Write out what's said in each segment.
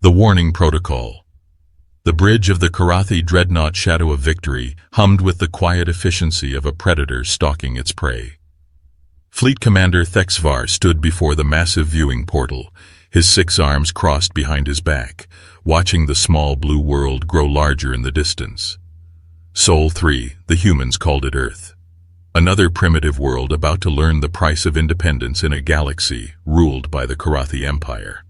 The Warning Protocol. The bridge of the Karathi dreadnought Shadow of Victory hummed with the quiet efficiency of a predator stalking its prey. Fleet Commander Thexvar stood before the massive viewing portal, his 6 arms crossed behind his back, watching the small blue world grow larger in the distance. Sol 3, the humans called it Earth. Another primitive world about to learn the price of independence in a galaxy ruled by the Karathi Empire.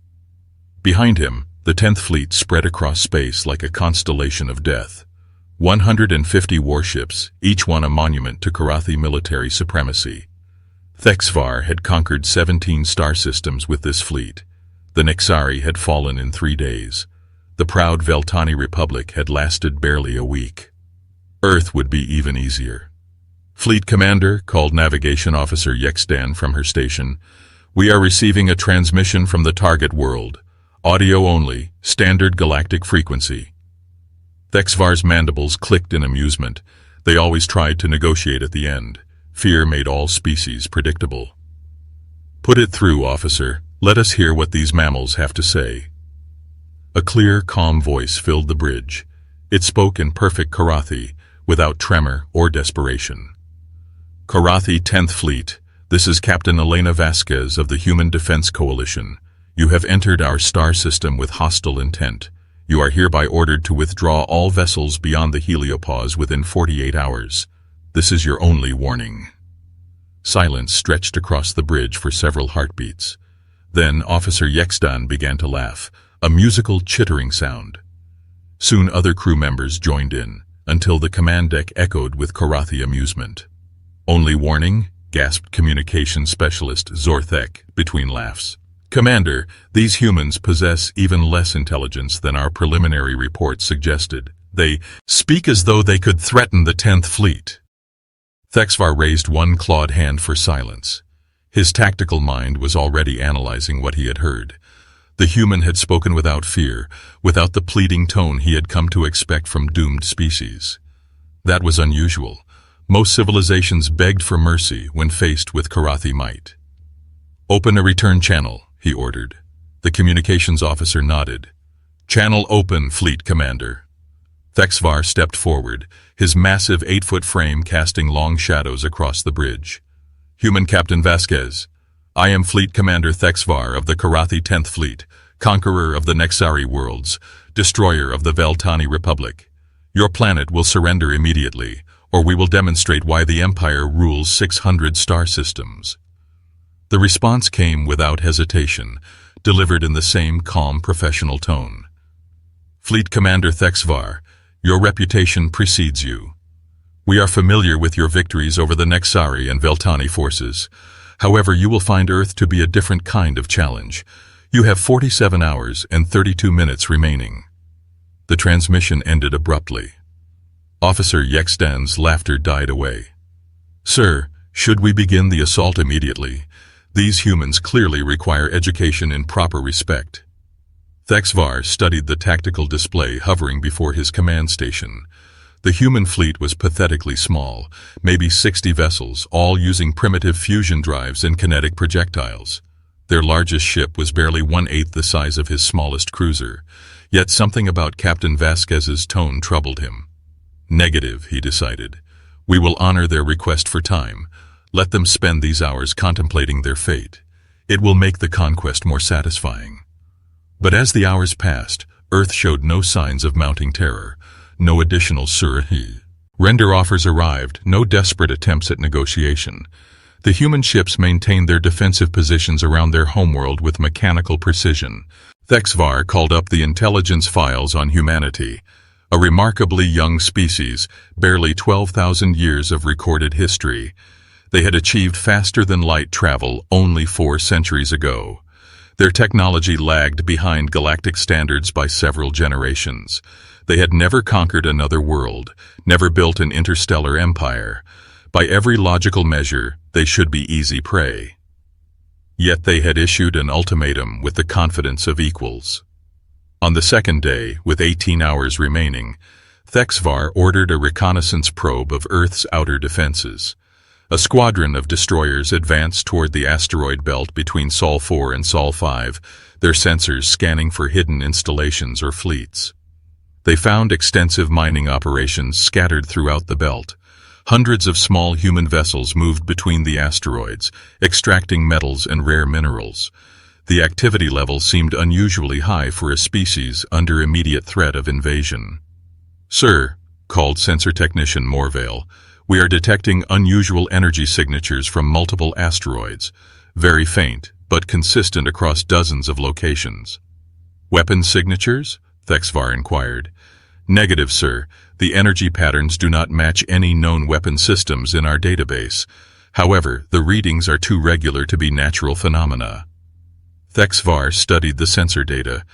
Behind him, the 10th Fleet spread across space like a constellation of death. 150 warships, each one a monument to Karathi military supremacy. Thexvar had conquered 17 star systems with this fleet. The Nexari had fallen in 3 days. The proud Veltani Republic had lasted barely a week. Earth would be even easier. Fleet Commander called Navigation Officer Yexdan from her station. "We are receiving a transmission from the target world. Audio only, standard galactic frequency." Thexvar's mandibles clicked in amusement. They always tried to negotiate at the end. Fear made all species predictable. "Put it through, officer. Let us hear what these mammals have to say." A clear, calm voice filled the bridge. It spoke in perfect Karathi, without tremor or desperation. "Karathi 10th Fleet, this is Captain Elena Vasquez of the Human Defense Coalition. You have entered our star system with hostile intent. You are hereby ordered to withdraw all vessels beyond the heliopause within 48 hours. This is your only warning." Silence stretched across the bridge for several heartbeats. Then Officer Yexdan began to laugh, a musical chittering sound. Soon other crew members joined in, until the command deck echoed with Karathi amusement. "Only warning?" gasped communications specialist Zorthek between laughs. "Commander, these humans possess even less intelligence than our preliminary report suggested. They speak as though they could threaten the 10th Fleet." Thexvar raised one clawed hand for silence. His tactical mind was already analyzing what he had heard. The human had spoken without fear, without the pleading tone he had come to expect from doomed species. That was unusual. Most civilizations begged for mercy when faced with Karathi might. "Open a return channel," he ordered. The communications officer nodded. "Channel open, Fleet Commander." Thexvar stepped forward, his massive 8-foot frame casting long shadows across the bridge. "Human Captain Vasquez, I am Fleet Commander Thexvar of the Karathi 10th Fleet, conqueror of the Nexari worlds, destroyer of the Veltani Republic. Your planet will surrender immediately, or we will demonstrate why the Empire rules 600 star systems." The response came without hesitation, delivered in the same calm professional tone. "Fleet Commander Thexvar, your reputation precedes you. We are familiar with your victories over the Nexari and Veltani forces. However, you will find Earth to be a different kind of challenge. You have 47 hours and 32 minutes remaining." The transmission ended abruptly. Officer Yexdan's laughter died away. "Sir, should we begin the assault immediately? These humans clearly require education in proper respect." Thexvar studied the tactical display hovering before his command station. The human fleet was pathetically small, maybe 60 vessels, all using primitive fusion drives and kinetic projectiles. Their largest ship was barely 1/8 the size of his smallest cruiser, yet something about Captain Vasquez's tone troubled him. "Negative," he decided. "We will honor their request for time. Let them spend these hours contemplating their fate. It will make the conquest more satisfying." But as the hours passed, Earth showed no signs of mounting terror, no additional surrender offers arrived, no desperate attempts at negotiation. The human ships maintained their defensive positions around their homeworld with mechanical precision. Thexvar called up the intelligence files on humanity, a remarkably young species, barely 12,000 years of recorded history. They had achieved faster-than-light travel only 4 centuries ago. Their technology lagged behind galactic standards by several generations. They had never conquered another world, never built an interstellar empire. By every logical measure, they should be easy prey. Yet they had issued an ultimatum with the confidence of equals. On the second day, with 18 hours remaining, Thexvar ordered a reconnaissance probe of Earth's outer defenses. A squadron of destroyers advanced toward the asteroid belt between Sol 4 and Sol 5, their sensors scanning for hidden installations or fleets. They found extensive mining operations scattered throughout the belt. Hundreds of small human vessels moved between the asteroids, extracting metals and rare minerals. The activity level seemed unusually high for a species under immediate threat of invasion. "Sir," called sensor technician Morvale, "we are detecting unusual energy signatures from multiple asteroids, very faint, but consistent across dozens of locations." "Weapon signatures?" Thexvar inquired. "Negative, sir. The energy patterns do not match any known weapon systems in our database. However, the readings are too regular to be natural phenomena." Thexvar studied the sensor data.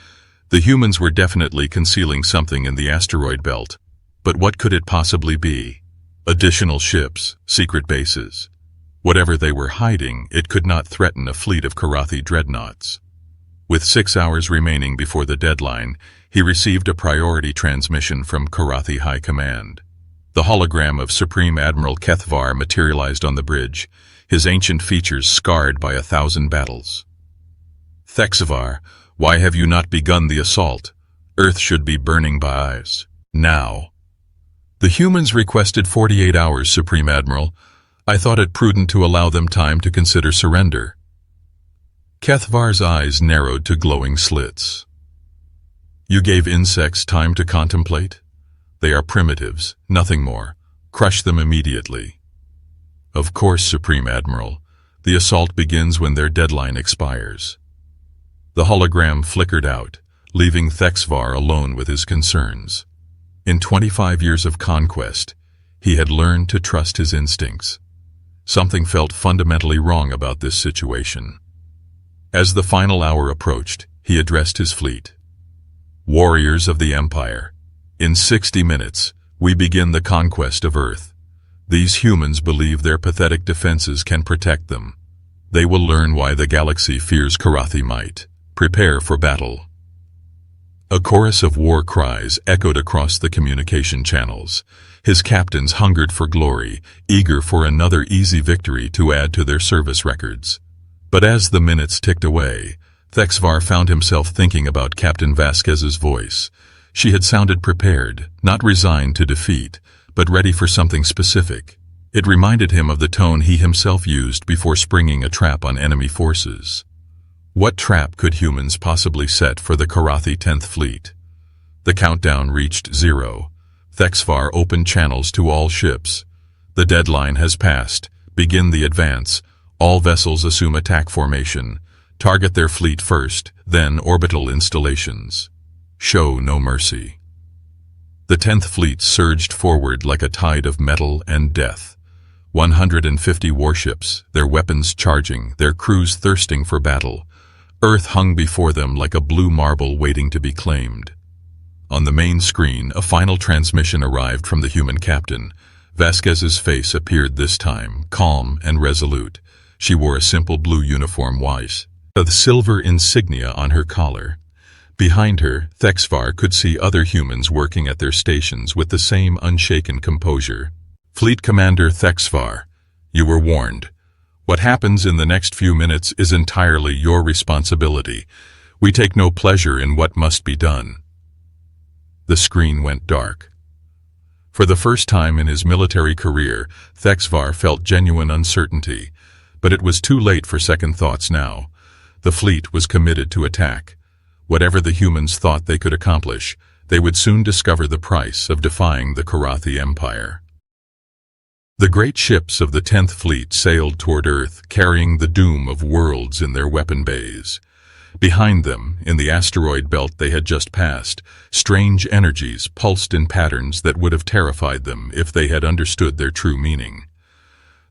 The humans were definitely concealing something in the asteroid belt. But what could it possibly be? Additional ships, secret bases. Whatever they were hiding, it could not threaten a fleet of Karathi dreadnoughts. With 6 hours remaining before the deadline, he received a priority transmission from Karathi High Command. The hologram of Supreme Admiral Kethvar materialized on the bridge, his ancient features scarred by 1,000 battles. "Thexvar, why have you not begun the assault? Earth should be burning by eyes. Now." "The humans requested 48 hours, Supreme Admiral. I thought it prudent to allow them time to consider surrender." Kethvar's eyes narrowed to glowing slits. "You gave insects time to contemplate? They are primitives, nothing more. Crush them immediately." "Of course, Supreme Admiral. The assault begins when their deadline expires." The hologram flickered out, leaving Thexvar alone with his concerns. In 25 years of conquest, he had learned to trust his instincts. Something felt fundamentally wrong about this situation. As the final hour approached, he addressed his fleet. "Warriors of the Empire, in 60 minutes, we begin the conquest of Earth. These humans believe their pathetic defenses can protect them. They will learn why the galaxy fears Karathi might. Prepare for battle." A chorus of war cries echoed across the communication channels. His captains hungered for glory, eager for another easy victory to add to their service records. But as the minutes ticked away, Thexvar found himself thinking about Captain Vasquez's voice. She had sounded prepared, not resigned to defeat, but ready for something specific. It reminded him of the tone he himself used before springing a trap on enemy forces. What trap could humans possibly set for the Karathi 10th Fleet? The countdown reached 0. Thexvar opened channels to all ships. "The deadline has passed. Begin the advance. All vessels assume attack formation. Target their fleet first, then orbital installations. Show no mercy." The 10th Fleet surged forward like a tide of metal and death. 150 warships, their weapons charging, their crews thirsting for battle. Earth hung before them like a blue marble waiting to be claimed. On the main screen, a final transmission arrived from the human captain. Vasquez's face appeared this time, calm and resolute. She wore a simple blue uniform with silver insignia on her collar. Behind her, Thexvar could see other humans working at their stations with the same unshaken composure. "Fleet Commander Thexvar, you were warned. What happens in the next few minutes is entirely your responsibility. We take no pleasure in what must be done." The screen went dark. For the first time in his military career, Thexvar felt genuine uncertainty, but it was too late for second thoughts now. The fleet was committed to attack. Whatever the humans thought they could accomplish, they would soon discover the price of defying the Karathi Empire. The great ships of the 10th Fleet sailed toward Earth, carrying the doom of worlds in their weapon bays. Behind them, in the asteroid belt they had just passed, strange energies pulsed in patterns that would have terrified them if they had understood their true meaning.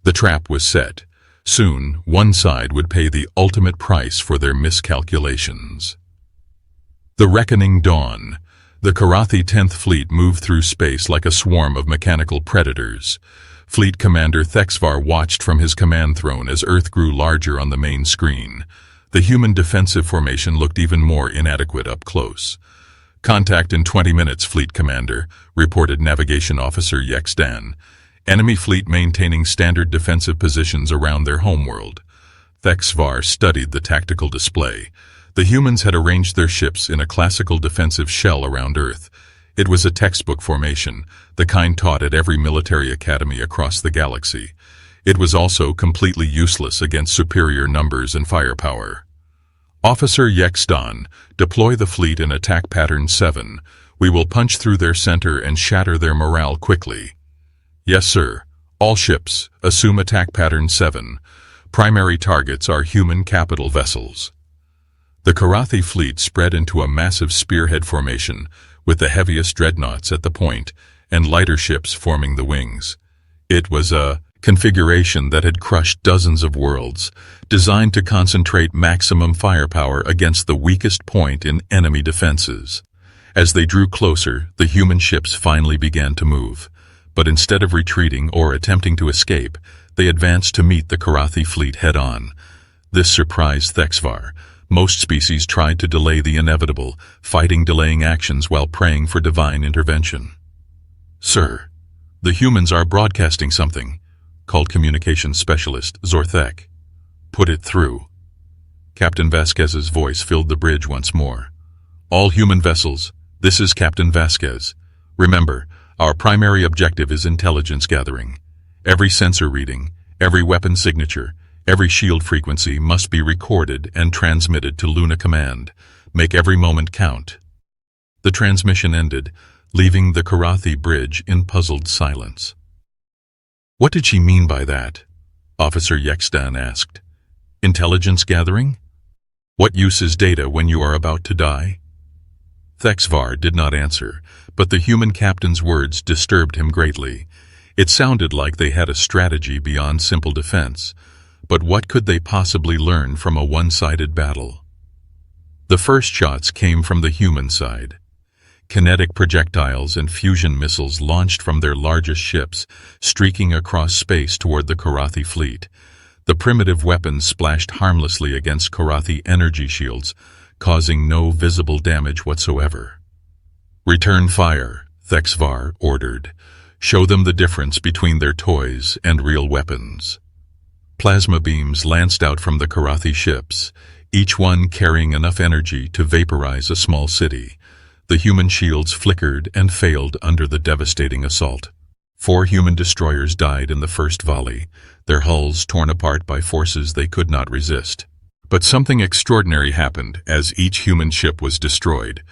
The trap was set. Soon, one side would pay the ultimate price for their miscalculations. The reckoning dawned. The Karathi 10th Fleet moved through space like a swarm of mechanical predators. Fleet Commander Thexvar watched from his command throne as Earth grew larger on the main screen. The human defensive formation looked even more inadequate up close. "Contact in 20 minutes, Fleet Commander," reported Navigation Officer Yexdan. "Enemy fleet maintaining standard defensive positions around their homeworld." Thexvar studied the tactical display. The humans had arranged their ships in a classical defensive shell around Earth. It was a textbook formation, the kind taught at every military academy across the galaxy. It was also completely useless against superior numbers and firepower. Officer Yexdan, deploy the fleet in attack pattern 7. We will punch through their center and shatter their morale quickly. Yes, sir. All ships, assume attack pattern 7. Primary targets are human capital vessels. The Karathi fleet spread into a massive spearhead formation, with the heaviest dreadnoughts at the point and lighter ships forming the wings. It was a configuration that had crushed dozens of worlds, designed to concentrate maximum firepower against the weakest point in enemy defenses. As they drew closer, the human ships finally began to move. But instead of retreating or attempting to escape, they advanced to meet the Karathi fleet head-on. This surprised Thexvar. Most species tried to delay the inevitable, fighting delaying actions while praying for divine intervention. Sir, the humans are broadcasting something, called communications specialist Zorthek. Put it through. Captain Vasquez's voice filled the bridge once more. All human vessels, this is Captain Vasquez. Remember, our primary objective is intelligence gathering. Every sensor reading, every weapon signature, every shield frequency must be recorded and transmitted to Luna Command. Make every moment count. The transmission ended, leaving the Karathi bridge in puzzled silence. What did she mean by that? Officer Yexdan asked. Intelligence gathering? What use is data when you are about to die? Thexvar did not answer, but the human captain's words disturbed him greatly. It sounded like they had a strategy beyond simple defense, but what could they possibly learn from a one-sided battle? The first shots came from the human side. Kinetic projectiles and fusion missiles launched from their largest ships, streaking across space toward the Karathi fleet. The primitive weapons splashed harmlessly against Karathi energy shields, causing no visible damage whatsoever. Return fire, Thexvar ordered. Show them the difference between their toys and real weapons. Plasma beams lanced out from the Karathi ships, each one carrying enough energy to vaporize a small city. The human shields flickered and failed under the devastating assault. 4 human destroyers died in the first volley, their hulls torn apart by forces they could not resist. But something extraordinary happened as each human ship was destroyed.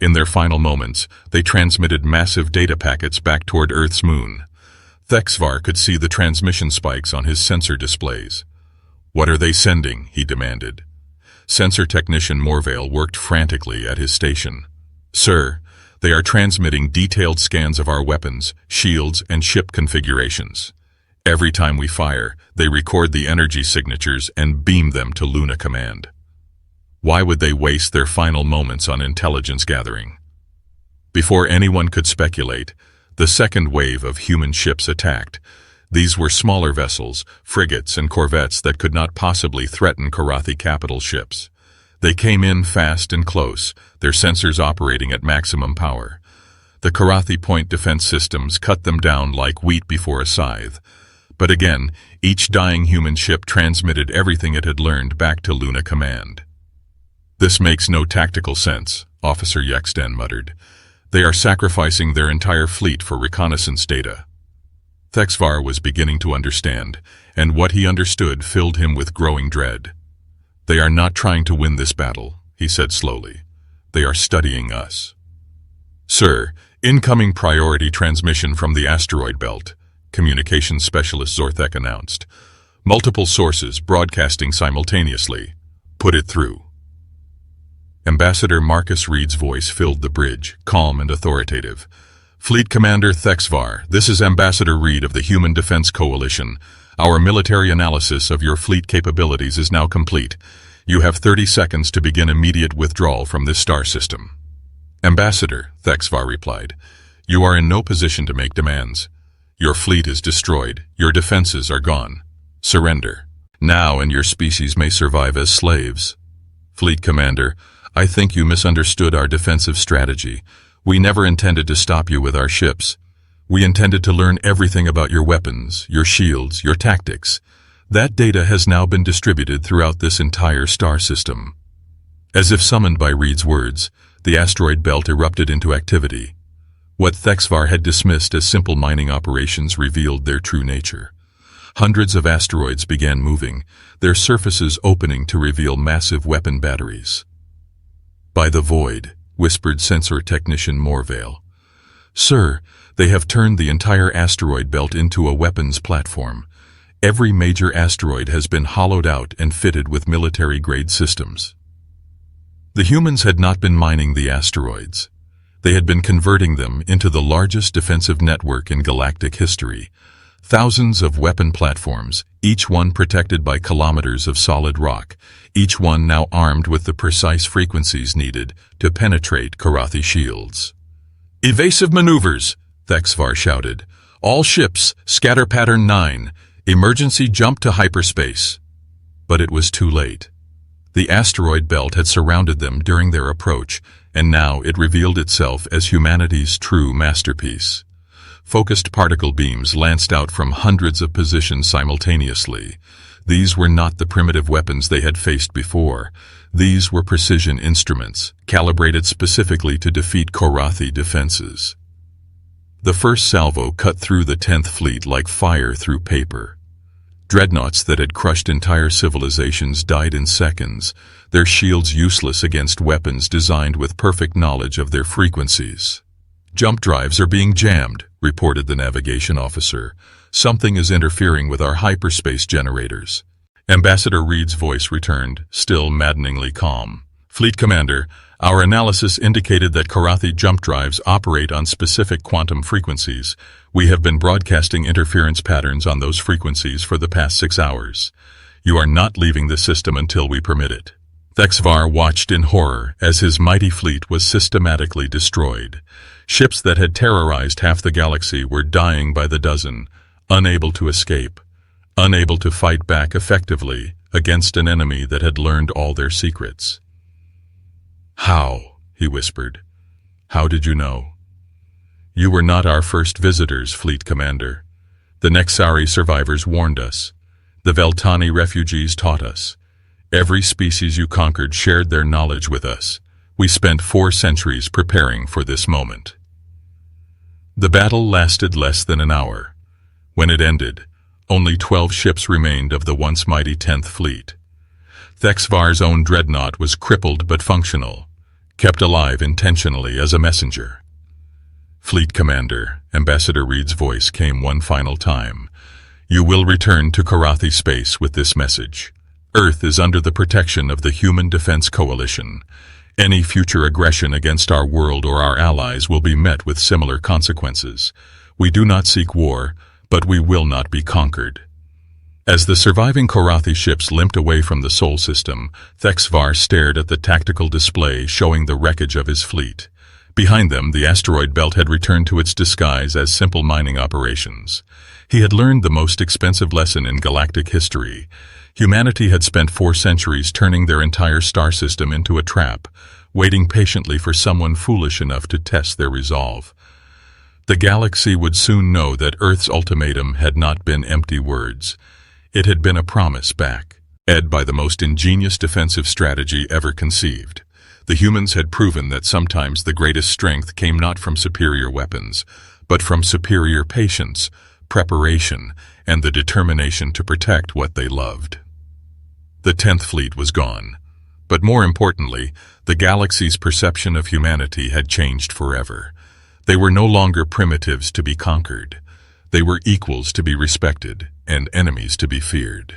In their final moments, they transmitted massive data packets back toward Earth's moon. Thexvar could see the transmission spikes on his sensor displays. What are they sending? He demanded. Sensor technician Morvale worked frantically at his station. Sir, they are transmitting detailed scans of our weapons, shields, and ship configurations. Every time we fire, they record the energy signatures and beam them to Luna Command. Why would they waste their final moments on intelligence gathering? Before anyone could speculate, the second wave of human ships attacked. These were smaller vessels, frigates and corvettes that could not possibly threaten Karathi capital ships. They came in fast and close, their sensors operating at maximum power. The Karathi point defense systems cut them down like wheat before a scythe. But again, each dying human ship transmitted everything it had learned back to Luna Command. This makes no tactical sense, Officer Yexdan muttered. They are sacrificing their entire fleet for reconnaissance data. Thexvar was beginning to understand, and what he understood filled him with growing dread. They are not trying to win this battle, he said slowly. They are studying us. Sir, incoming priority transmission from the asteroid belt, communications specialist Zorthek announced. Multiple sources broadcasting simultaneously. Put it through. Ambassador Marcus Reed's voice filled the bridge, calm and authoritative. Fleet Commander Thexvar, this is Ambassador Reed of the Human Defense Coalition. Our military analysis of your fleet capabilities is now complete. You have 30 seconds to begin immediate withdrawal from this star system. Ambassador, Thexvar replied, you are in no position to make demands. Your fleet is destroyed. Your defenses are gone. Surrender. Now and your species may survive as slaves. Fleet Commander, I think you misunderstood our defensive strategy. We never intended to stop you with our ships. We intended to learn everything about your weapons, your shields, your tactics. That data has now been distributed throughout this entire star system. As if summoned by Reed's words, the asteroid belt erupted into activity. What Thexvar had dismissed as simple mining operations revealed their true nature. Hundreds of asteroids began moving, their surfaces opening to reveal massive weapon batteries. "By the void," whispered sensor technician Morvale. "Sir, they have turned the entire asteroid belt into a weapons platform. Every major asteroid has been hollowed out and fitted with military-grade systems." The humans had not been mining the asteroids. They had been converting them into the largest defensive network in galactic history. Thousands of weapon platforms, each one protected by kilometers of solid rock, each one now armed with the precise frequencies needed to penetrate Karathi shields. "Evasive maneuvers," Thexvar shouted. "All ships, scatter pattern 9, emergency jump to hyperspace." But it was too late. The asteroid belt had surrounded them during their approach, and now it revealed itself as humanity's true masterpiece. Focused particle beams lanced out from hundreds of positions simultaneously. These were not the primitive weapons they had faced before. These were precision instruments, calibrated specifically to defeat Karathi defenses. The first salvo cut through the 10th Fleet like fire through paper. Dreadnoughts that had crushed entire civilizations died in seconds, their shields useless against weapons designed with perfect knowledge of their frequencies. "Jump drives are being jammed," reported the navigation officer. "Something is interfering with our hyperspace generators." Ambassador Reed's voice returned, still maddeningly calm. "Fleet Commander, our analysis indicated that Karathi jump drives operate on specific quantum frequencies. We have been broadcasting interference patterns on those frequencies for the past 6 hours. You are not leaving the system until we permit it." Thexvar watched in horror as his mighty fleet was systematically destroyed. Ships that had terrorized half the galaxy were dying by the dozen, unable to escape, unable to fight back effectively against an enemy that had learned all their secrets. "How?" he whispered. "How did you know?" "You were not our first visitors, Fleet Commander. The Nexari survivors warned us. The Veltani refugees taught us. Every species you conquered shared their knowledge with us. We spent 4 centuries preparing for this moment." The battle lasted less than an hour. When it ended, only 12 ships remained of the once mighty 10th Fleet. Thexvar's own dreadnought was crippled but functional, kept alive intentionally as a messenger. "Fleet Commander," Ambassador Reed's voice came one final time. "You will return to Karathi space with this message. Earth is under the protection of the Human Defense Coalition. Any future aggression against our world or our allies will be met with similar consequences. We do not seek war, but we will not be conquered." As the surviving Karathi ships limped away from the Sol system, Thexvar stared at the tactical display showing the wreckage of his fleet. Behind them, the asteroid belt had returned to its disguise as simple mining operations. He had learned the most expensive lesson in galactic history. Humanity had spent 4 centuries turning their entire star system into a trap, waiting patiently for someone foolish enough to test their resolve. The galaxy would soon know that Earth's ultimatum had not been empty words. It had been a promise back, led by the most ingenious defensive strategy ever conceived. The humans had proven that sometimes the greatest strength came not from superior weapons, but from superior patience, preparation, and the determination to protect what they loved. The 10th Fleet was gone, but more importantly, the galaxy's perception of humanity had changed forever. They were no longer primitives to be conquered. They were equals to be respected and enemies to be feared.